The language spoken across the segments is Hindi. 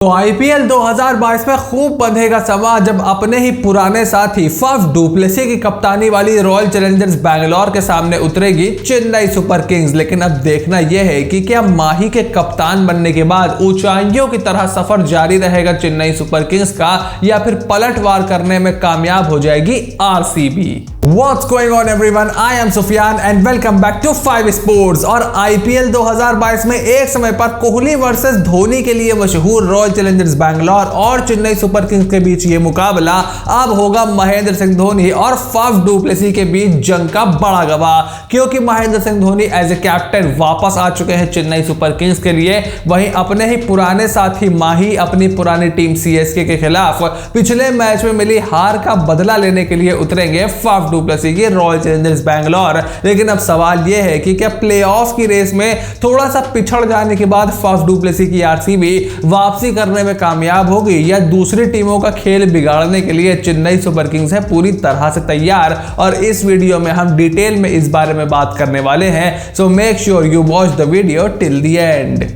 तो आईपीएल 2022 में खूब बंधेगा समा जब अपने ही पुराने साथी फफ डु प्लेसी की कप्तानी वाली रॉयल चैलेंजर्स बैंगलोर के सामने उतरेगी चेन्नई सुपर किंग्स। लेकिन अब देखना यह है कि क्या माही के कप्तान बनने के बाद ऊंचाइयों की तरह सफर जारी रहेगा चेन्नई सुपर किंग्स का, या फिर पलटवार करने में कामयाब हो जाएगी RCB. What's going on everyone? I am Sufyan and welcome back to 5 Sports। और आईपीएल 2022 में एक समय पर कोहली वर्सेस धोनी के लिए मशहूर रॉयल चैलेंजर्स बैंगलोर और चेन्नई सुपर किंग्स के बीच ये मुकाबला अब होगा महेंद्र सिंह धोनी और फफ डु प्लेसी के बीच जंग का बड़ा गवाह, क्योंकि Mahendra Singh Dhoni as a captain वापस आ चुके हैं चेन्नई सुपर किंग्स के लिए। वहीं अपने ही पुराने साथी माही अपनी पुरानी टीम सीएसके के खिलाफ पिछले मैच में मिली हार का बदला लेने के लिए उतरेंगे फफ डु प्लेसी की रॉयल चैलेंजर्स बैंगलोर। लेकिन अब सवाल यह है कि क्या प्लेऑफ की रेस में थोड़ा सा पिछड़ जाने के बाद फफ डु प्लेसी की आरसीबी वापसी करने में कामयाब होगी, या दूसरी टीमों का खेल बिगाड़ने के लिए चेन्नई सुपर किंग्स है पूरी तरह से तैयार। और इस वीडियो में हम डिटेल में इस बारे में बात करने वाले हैं, so make sure you watch the video till the end.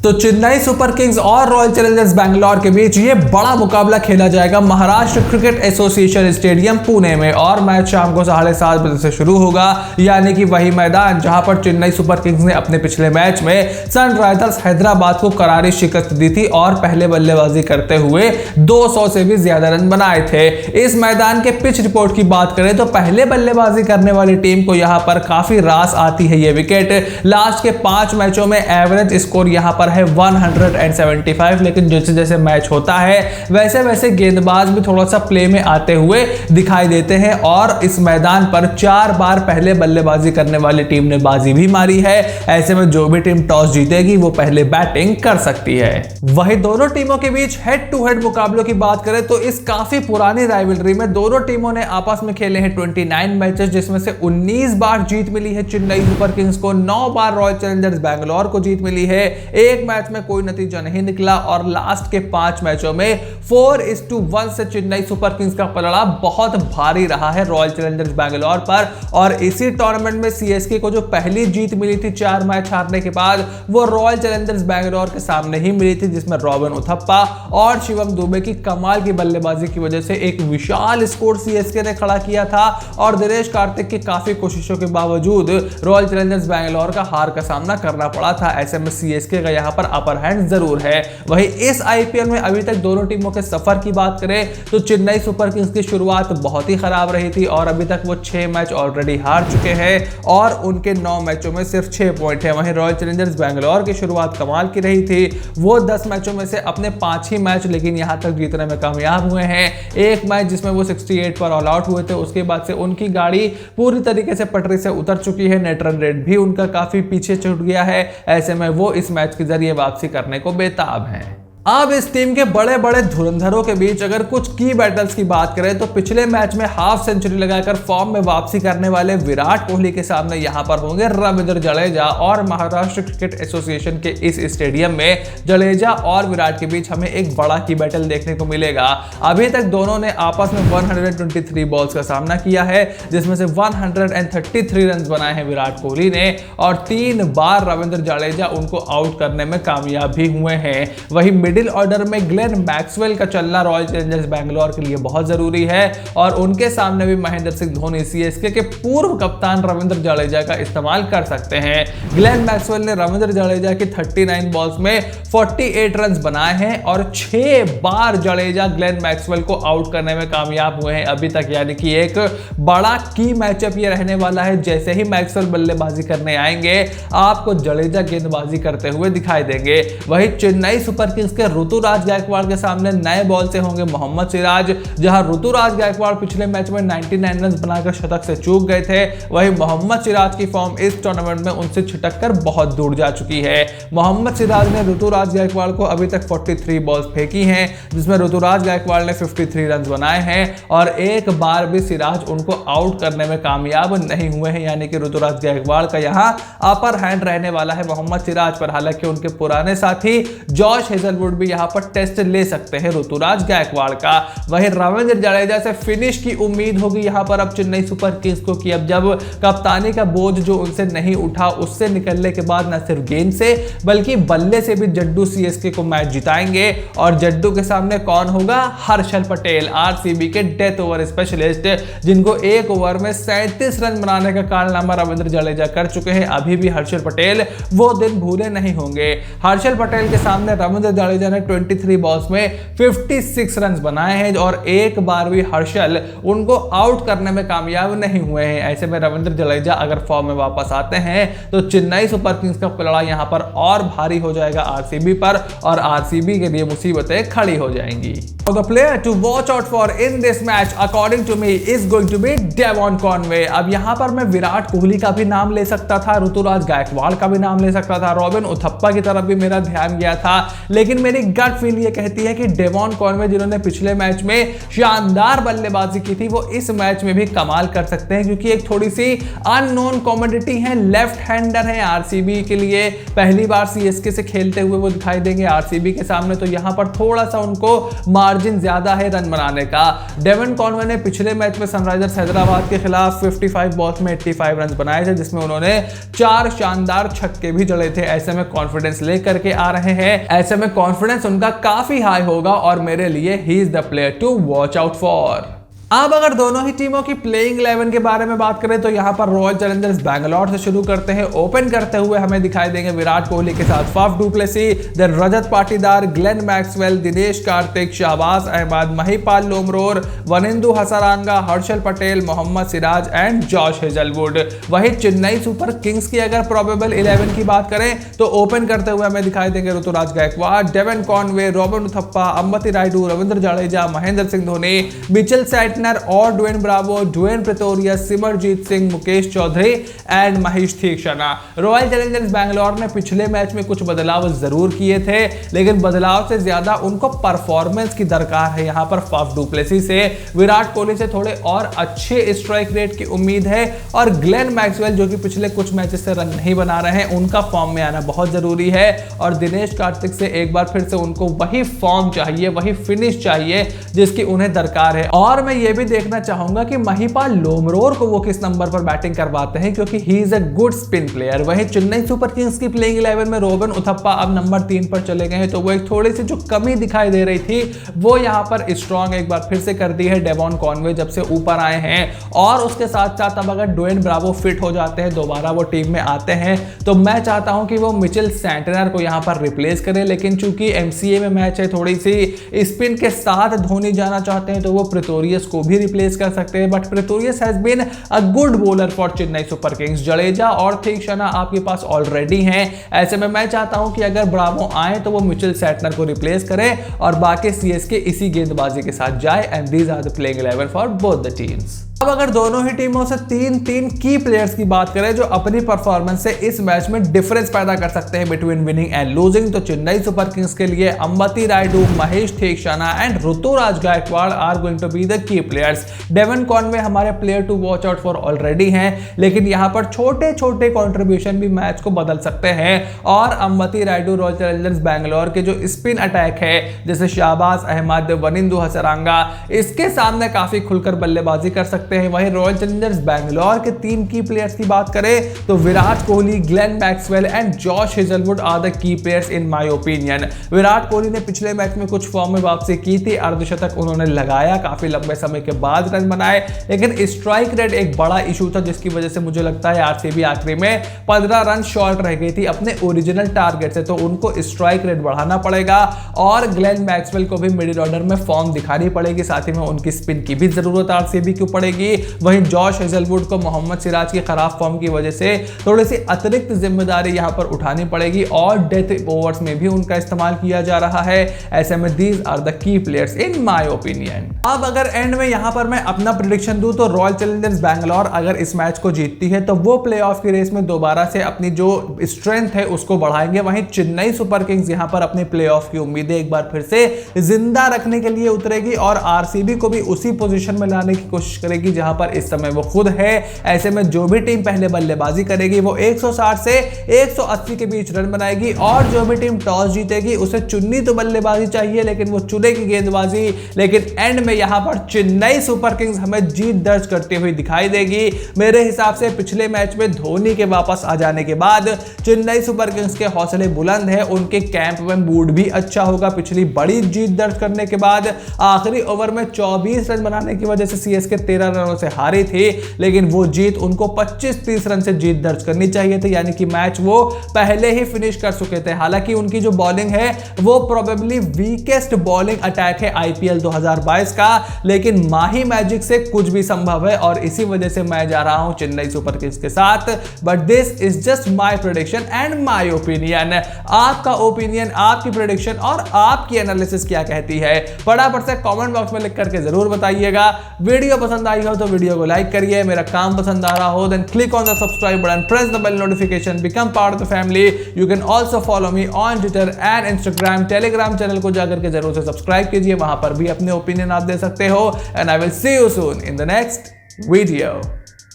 तो चेन्नई सुपर किंग्स और रॉयल चैलेंजर्स बैंगलोर के बीच ये बड़ा मुकाबला खेला जाएगा Maharashtra cricket association stadium Pune में, और मैच शाम को 7:30 बजे से शुरू होगा, यानी कि वही मैदान जहां पर चेन्नई सुपर किंग्स ने अपने पिछले मैच में सनराइजर्स हैदराबाद को करारी शिकस्त दी थी और पहले बल्लेबाजी करते हुए 200 से भी ज्यादा रन बनाए थे। इस मैदान के पिच रिपोर्ट की बात करें तो पहले बल्लेबाजी करने वाली टीम को यहां पर काफी रास आती है ये विकेट। लास्ट के 5 मैचों में एवरेज स्कोर यहां पर है 175, लेकिन जैसे जैसे मैच होता है वैसे वैसे गेंदबाज भी थोड़ा सा प्ले में आते हुए दिखाई देते हैं, और इस मैदान पर 4 बार पहले बल्लेबाजी करने वाली टीम ने बाजी भी मारी है। ऐसे में जो भी टीम टॉस जीतेगी वो पहले बैटिंग कर सकती है। वहीं दोनों टीमों के बीच हेड टू हेड मुकाबलों की बात करें तो इस काफी पुरानी राइवलरी में दोनों टीमों ने आपस में खेले हैं 29 मैचेस, जिसमें से 19 बार जीत मिली है चेन्नई सुपर किंग्स को, 9 बार रॉयल चैलेंजर्स बैंगलोर को जीत मिली है। एक मैच में कोई नतीजा नहीं निकला और लास्ट के 5 मैचों में 4-1 से चेन्नई सुपर किंग्स का पलड़ा बहुत भारी रहा है रॉयल चैलेंजर्स बैंगलोर पर। और इसी टूर्नामेंट में सीएसके को जो पहली जीत मिली थी 4 मैच हारने के बाद, वो रॉयल चैलेंजर्स बैंगलोर के सामने ही मिली थी, जिसमें रॉबिन उथप्पा और शिवम दुबे की कमाल की बल्लेबाजी की वजह से एक विशाल स्कोर सीएसके ने खड़ा किया था, और दिनेश कार्तिक की काफी कोशिशों के बावजूद रॉयल चैलेंजर्स बैंगलोर का हार का सामना करना पड़ा था। ऐसे में सीएसके का यहां पर अपर हैंड जरूर है। वहीं इस आईपीएल में अभी तक दोनों टीमों के सफर की बात करें तो चेन्नई सुपर किंग्स की शुरुआत बहुत ही खराब रही थी, और अभी तक वो 6 मैच ऑलरेडी हार चुके हैं और उनके 9 मैचों में सिर्फ 6 पॉइंट है। वहीं रॉयल चैलेंजर्स बैंगलोर की शुरुआत कमाल की रही थी, वो 10 मैचों में से अपने 5 ही मैच लेकिन यहां तक जीतने में कामयाब हुए हैं। एक मैच जिसमें वो 68 पर ऑल आउट हुए थे, उसके बाद से उनकी गाड़ी पूरी तरीके से पटरी से उतर चुकी है, नेट रन रेट भी उनका काफी पीछे छूट गया है। ऐसे में वो इस मैच के जरिए वापसी करने को बेताब हैं। अब इस टीम के बड़े बड़े धुरंधरों के बीच अगर कुछ की बैटल्स की बात करें तो पिछले मैच में हाफ सेंचुरी लगाकर फॉर्म में वापसी करने वाले विराट कोहली के सामने यहां पर होंगे रविंद्र जडेजा, और महाराष्ट्र क्रिकेट एसोसिएशन के इस स्टेडियम में जडेजा और विराट के बीच हमें एक बड़ा की बैटल देखने को मिलेगा। अभी तक दोनों ने आपस में 123 बॉल्स का सामना किया है, जिसमें से 133 रन बनाए हैं विराट कोहली ने, और 3 बार रविंद्र जडेजा उनको आउट करने में कामयाब भी हुए हैं। वही मिडिल ऑर्डर में ग्लेन मैक्सवेल का चलना रॉयल चैलेंजर्स बैंगलोर के लिए बहुत जरूरी है, और उनके सामने भी महेंद्र सिंह धोनी सीएसके के पूर्व कप्तान रविंद्र जडेजा का इस्तेमाल कर सकते हैं। ग्लेन मैक्सवेल ने रविंद्र जडेजा की 39 बॉल्स में 48 रन बनाए हैं, और 6 बार जडेजा ग्लेन मैक्सवेल को आउट करने में कामयाब हुए हैं अभी तक, यानी कि एक बड़ा की मैचअप ये रहने वाला है। जैसे ही मैक्सवेल बल्लेबाजी करने आएंगे आपको जडेजा गेंदबाजी करते हुए दिखाई देंगे। वही चेन्नई सुपर किंग्स के ऋतुराज गायकवाड़ के सामने नए बॉल से होंगे मोहम्मद सिराज। जहां ऋतुराज गायकवाड़ पिछले मैच में 99 रन बनाकर शतक से चूक गए थे, वहीं मोहम्मद सिराज की फॉर्म इस टूर्नामेंट में उनसे छिटक कर बहुत दूर जा चुकी है। मोहम्मद सिराज ने ऋतुराज गायकवाड़ को अभी तक 43 बॉल्स फेंकी हैं, जिसमें ऋतुराज गायकवाड़ ने 53 रन बनाए हैं, और एक बार भी सिराज उनको आउट करने में कामयाब नहीं हुए हैं, यानी कि ऋतुराज गायकवाड़ का यहां अपर हैंड रहने वाला है मोहम्मद सिराज पर। हालांकि उनके पुराने साथी जॉश हेजलवुड हेजलवुड भी यहाँ पर टेस्ट ले सकते हैं ऋतुराज गायकवाड़ का। वहीं रविंद्र जडेजा से फिनिश की उम्मीद होगी यहाँ पर अब चेन्नई सुपर किंग्स को कि अब जब कप्तानी का बोझ जो उनसे नहीं उठा उससे निकलने के बाद न सिर्फ गेंद से बल्कि बल्ले से भी जड्डू सीएसके को मैच जिताएंगे। और जड्डू के सामने कौन होगा? हर्षल पटेल, आरसीबी के डेथ ओवर स्पेशलिस्ट, जिनको एक ओवर में 37 रन बनाने का कारनामा रविंद्र जडेजा कर चुके हैं। अभी भी हर्षल पटेल वो दिन भूले नहीं होंगे। हर्षल पटेल के सामने रविंद्र जडेजा ने 23 बॉल्स में 56 रन बनाए हैं और एक बार भी हर्षल उनको आउट करने में कामयाब नहीं हुए हैं। ऐसे में रविंद्र जडेजा अगर फॉर्म में वापस आते हैं तो चेन्नई सुपर किंग्स का पलड़ा यहां पर और भारी हो जाएगा आरसीबी पर और आरसीबी के लिए मुसीबतें खड़ी हो जाएंगी। The player to watch out for in this match according to me is going to be Devon Conway। अब यहाँ पर मैं विराट कोहली का भी नाम ले सकता था, ऋतुराज गायकवाड़ का भी नाम ले सकता था, रॉबिन उथप्पा की तरफ भी मेरा ध्यान गया था, लेकिन मेरी गट फील ये कहती है कि डेवॉन कॉनवे जिन्होंने पिछले मैच में शानदार बल्लेबाजी की थी वो इस मैच में भी कमाल कर सकते हैं, क्योंकि एक थोड़ी सी अननोन कॉमोडिटी है, लेफ्ट हैंडर है आरसीबी के लिए, पहली बार सीएसके से खेलते हुए वो दिखाई देंगे आरसीबी के सामने, तो यहाँ पर थोड़ा सा उनको मार्जिन ज्यादा है रन बनाने का। डेवन कॉनवे ने पिछले मैच में सनराइजर्स हैदराबाद के खिलाफ 55 बॉल्स में 85 रन बनाए थे, जिसमें उन्होंने 4 शानदार छक्के भी जड़े थे। ऐसे में कॉन्फिडेंस लेकर के आ रहे हैं, ऐसे में कॉन्फिडेंस उनका काफी हाई होगा और मेरे लिए he is the player to watch out for. अब अगर दोनों ही टीमों की प्लेइंग 11 के बारे में बात करें तो यहां पर रॉयल चैलेंजर्स बैंगलोर से शुरू करते हैं। ओपन करते हुए हमें दिखाई देंगे विराट कोहली के साथ Faf du Plessis, then Rajat Patidar, Glenn Maxwell, Dinesh Karthik, Shahbaz Ahmed, Mahipal Lomror, Wanindu Hasaranga, Harshal Patel, Mohammed Siraj and Josh Hazlewood. वहीं चेन्नई सुपर किंग्स की अगर प्रोबेबल 11 की बात करें तो ओपन करते हुए हमें दिखाई देंगे Ruturaj Gaikwad, Devon Conway, Robin Uthappa, Ambati Rayudu, Ravindra Jadeja, Mahendra Singh Dhoni, Mitchell और Dwayne Bravo, Dwaine Pretorius, Simarjeet Singh, Mukesh Choudhary and Maheesh Theekshana. Royal Challengers Bangalore ने पिछले मैच में कुछ बदलाव जरूर किए थे, लेकिन बदलाव से ज्यादा उनको परफॉर्मेंस की दरकार है। यहां पर फाफ डू प्लेसी से विराट कोहली से थोड़े और अच्छे स्ट्राइक रेट की उम्मीद है और ग्लेन मैक्सवेल जो कि पिछले कुछ मैचेस से रन नहीं बना रहे हैं, उनका फॉर्म में आना बहुत जरूरी है और दिनेश कार्तिक से एक बार फिर से उनको वही फॉर्म चाहिए, वही फिनिश चाहिए जिसकी उन्हें दरकार है। और मैं ये भी देखना चाहूंगा कि महिपाल लोमरोर को वो किस नंबर पर बैटिंग करवाते हैं, क्योंकि he is a good spin player. वहीं चेन्नई सुपर किंग्स की प्लेइंग 11 में रॉबिन उथप्पा अब नंबर 3 पर चले गए हैं, तो वो एक थोड़ी सी जो कमी दिखाई दे रही थी वो यहां पर स्ट्रॉन्ग एक बार फिर से कर दी है डेवॉन कॉनवे जब से ऊपर आए हैं। और उसके साथ साथ अब अगर ड्वेन ब्रावो फिट हो जाते हैं, दोबारा वो टीम में आते हैं, तो मैं चाहता हूं कि वो मिचेल सैंटनर को यहां पर रिप्लेस करें। लेकिन चूंकि एमसीए में मैच है, थोड़ी सी स्पिन के साथ धोनी जाना चाहते हैं, तो वो प्रेटोरियस को भी रिप्लेस कर सकते हैं। But Pretorius has been a good bowler for Chennai Super Kings. Jadeja और तीक्षणा आपके पास ऑलरेडी हैं। ऐसे में मैं चाहता हूं कि अगर ब्रावो आए तो वो मिचेल सैंटनर को रिप्लेस करें और बाकी सीएसके इसी गेंदबाजी के साथ जाए। And these are the playing 11 for both the teams. अब अगर दोनों ही टीमों से तीन की प्लेयर्स की बात करें जो अपनी परफॉर्मेंस से इस मैच में डिफरेंस पैदा कर सकते हैं बिटवीन विनिंग एंड लूजिंग, तो चेन्नई सुपर किंग्स के लिए Ambati Rayudu, Maheesh Theekshana and Ruturaj Gaikwad are going to be the key players. Devon Conway हमारे player to watch out for already हैं, लेकिन यहां पर छोटे छोटे कॉन्ट्रीब्यूशन भी मैच को बदल सकते हैं। और अंबती रायडू रॉयल चैलेंजर्स बैंगलोर के जो स्पिन अटैक है जैसे शहबाज अहमद, वनिंदु हसरांगा, इसके सामने काफी खुलकर बल्लेबाजी कर सकते हैं। वहीं रॉयल चैलेंजर्स बैंगलोर के 3 की प्लेयर्स की बात करें तो Virat Kohli, Glenn Maxwell and Josh Hazlewood are the key players in my opinion. Virat Kohli ने पिछले मैच में कुछ फॉर्म में वापसी की थी, अर्धशतक उन्होंने लगाया, काफी लंबे समय के बाद रन बनाए, लेकिन स्ट्राइक रेट एक बड़ा इशू था जिसकी वजह से मुझे लगता है आरसीबी आखिरी में 15 रन शॉर्ट रह गई थी अपने ओरिजिनल टारगेट से, तो उनको स्ट्राइक रेट बढ़ाना पड़ेगा और ग्लेन मैक्सवेल को भी मिडिल ऑर्डर में फॉर्म दिखानी पड़ेगी, साथ ही में उनकी स्पिन की भी जरूरत आरसीबी को पड़ेगी। वहीं जॉश हेजलवुड को मोहम्मद सिराज की खराब फॉर्म की वजह से थोड़ी सी अतिरिक्त जिम्मेदारी यहां पर उठानी पड़ेगी और डेथ ओवर्स में भी उनका इस्तेमाल किया जा रहा है। ऐसे में these are the key players in my opinion. अब अगर एंड में यहां पर मैं अपना प्रेडिक्शन दूं तो रॉयल चैलेंजर्स बैंगलोर अगर इस मैच को जीतती है तो वो प्लेऑफ की रेस में दोबारा से अपनी जो स्ट्रेंथ है उसको बढ़ाएंगे। वहीं चेन्नई सुपर किंग्स यहां पर अपने प्लेऑफ की उम्मीदें एक बार फिर से जिंदा रखने के लिए उतरेगी और आरसीबी को भी उसी पोजीशन में लाने की कोशिश करेगी की जहां पर इस समय वो खुद है। ऐसे में जो भी टीम पहले बल्लेबाजी करेगी वो 160 से 180 के बीच रन बनाएगी और जो भी टीम टॉस जीतेगी उसे चुननी तो बल्लेबाजी चाहिए, लेकिन वो चुनेगी गेंदबाजी। लेकिन एंड में यहां पर चेन्नई सुपर किंग्स हमें जीत दर्ज करती हुई दिखाई देगी। मेरे हिसाब से पिछले मैच में धोनी के वापस आ जाने के बाद चेन्नई सुपर किंग्स के हौसले बुलंद है, उनके कैंप में मूड भी अच्छा होगा। पिछली बड़ी जीत दर्ज करने के बाद आखिरी ओवर में 24 रन बनाने की वजह से सीएसके 13 रनों से हारी थी, लेकिन वो जीत उनको 25-30 रन से जीत दर्ज करनी चाहिए थी, यानी कि मैच वो पहले ही फिनिश कर चुके थे। हालांकि उनकी जो बॉलिंग है वो प्रोबेबली वीकेस्ट बॉलिंग अटैक है आईपीएल 2022 का, लेकिन माही मैजिक से कुछ भी संभव है और इसी वजह से मैं जा रहा हूं चेन्नई सुपर किंग्स के साथ। But this is just my prediction and my opinion. आपका ओपिनियन, आपकी प्रेडिक्शन और आपकी एनालिसिस क्या कहती है, फटाफट से कमेंट बॉक्स में लिख करके जरूर बताइएगा। वीडियो पसंद आई हो तो वीडियो को लाइक करिए, मेरा काम पसंद आ रहा हो then click on the subscribe button, press the bell notification, become part of the family. You can also follow me on Twitter and Instagram, Telegram channel को जाकर के जरूर से सब्सक्राइब कीजिए, वहां पर भी अपने ओपिनियन आप दे सकते हो। And I will see you soon in the next video.